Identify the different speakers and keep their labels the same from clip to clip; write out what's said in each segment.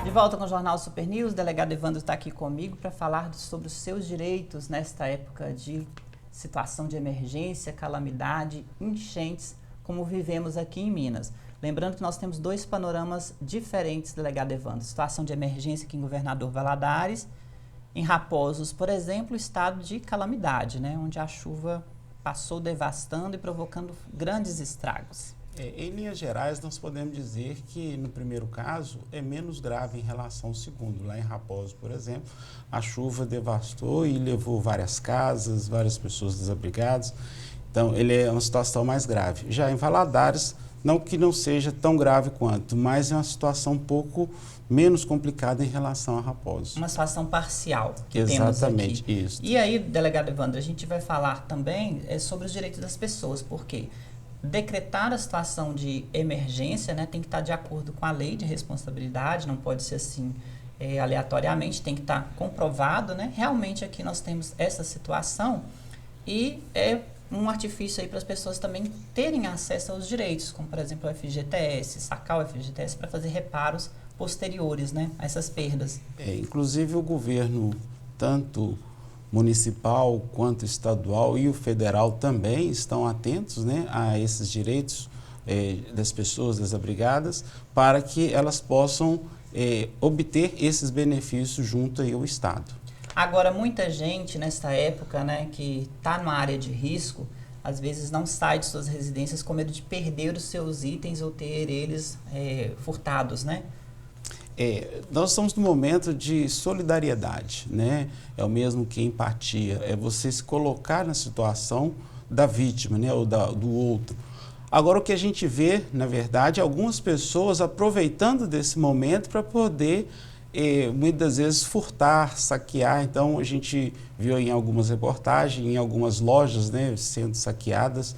Speaker 1: De volta com o Jornal Super News, o delegado Evandro está aqui comigo para falar sobre os seus direitos nesta época de situação de emergência, calamidade, enchentes, como vivemos aqui em Minas. Lembrando que nós temos dois panoramas diferentes, delegado Evandro. Situação de emergência aqui em Governador Valadares, em Raposos, por exemplo, estado de calamidade, né, onde a chuva passou devastando e provocando grandes estragos.
Speaker 2: Em linhas gerais, nós podemos dizer que, no primeiro caso, é menos grave em relação ao segundo. Lá em Raposo, por exemplo, a chuva devastou e levou várias casas, várias pessoas desabrigadas. Então, ele é uma situação mais grave. Já em Valadares, não que não seja tão grave quanto, mas é uma situação um pouco menos complicada em relação a Raposo.
Speaker 1: Uma situação parcial que
Speaker 2: Exatamente,
Speaker 1: temos aqui.
Speaker 2: isso.
Speaker 1: E aí, delegado Evandro, a gente vai falar também sobre os direitos das pessoas, porque decretar a situação de emergência, né, tem que estar de acordo com a lei de responsabilidade, não pode ser assim aleatoriamente, tem que estar comprovado, né? Realmente aqui nós temos essa situação e é um artifício aí para as pessoas também terem acesso aos direitos, como por exemplo o FGTS, sacar o FGTS para fazer reparos posteriores, né, a essas perdas.
Speaker 2: Inclusive o governo, tanto municipal quanto estadual e o federal também estão atentos, né, a esses direitos das pessoas desabrigadas para que elas possam obter esses benefícios junto aí ao Estado.
Speaker 1: Agora, muita gente nesta época, né, que está numa área de risco, às vezes não sai de suas residências com medo de perder os seus itens ou ter eles furtados, né?
Speaker 2: Nós estamos num momento de solidariedade, né? É o mesmo que empatia, é você se colocar na situação da vítima, né? Ou do outro. Agora, o que a gente vê, na verdade, é algumas pessoas aproveitando desse momento para poder, muitas vezes, furtar, saquear. Então, a gente viu em algumas reportagens, em algumas lojas, né, sendo saqueadas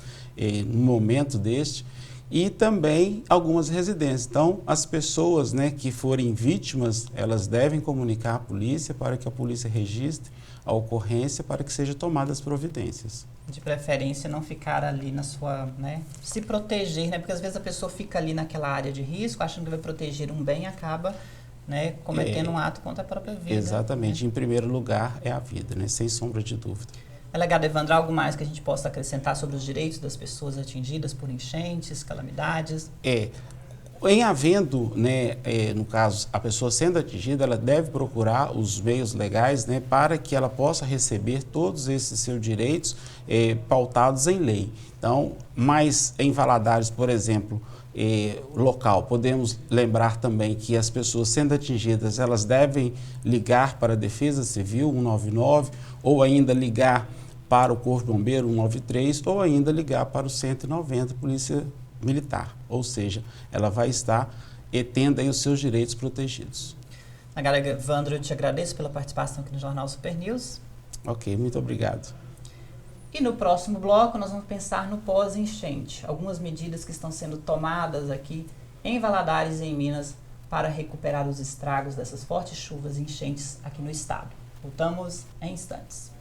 Speaker 2: no momento deste. E também algumas residências. Então, as pessoas, né, que forem vítimas, elas devem comunicar à polícia para que a polícia registre a ocorrência para que sejam tomadas providências.
Speaker 1: De preferência não ficar ali na sua, né, se proteger, né, porque às vezes a pessoa fica ali naquela área de risco, achando que vai proteger um bem e acaba, né, cometendo um ato contra a própria vida.
Speaker 2: Exatamente,
Speaker 1: né?
Speaker 2: Em primeiro lugar é a vida, né, sem sombra de dúvida.
Speaker 1: Delegado Evandro, algo mais que a gente possa acrescentar sobre os direitos das pessoas atingidas por enchentes, calamidades?
Speaker 2: Em havendo, né, no caso, a pessoa sendo atingida, ela deve procurar os meios legais, né, para que ela possa receber todos esses seus direitos pautados em lei. Então, mas em Valadares, por exemplo, local, podemos lembrar também que as pessoas sendo atingidas, elas devem ligar para a Defesa Civil 199 ou ainda ligar para o Corpo de Bombeiro 193 ou ainda ligar para o 190 Polícia Militar, ou seja, ela vai estar tendo aí os seus direitos protegidos.
Speaker 1: Delegado Evandro, eu te agradeço pela participação aqui no Jornal Super News.
Speaker 2: Ok, muito obrigado.
Speaker 1: E no próximo bloco nós vamos pensar no pós-enchente, algumas medidas que estão sendo tomadas aqui em Valadares e em Minas para recuperar os estragos dessas fortes chuvas e enchentes aqui no estado. Voltamos em instantes.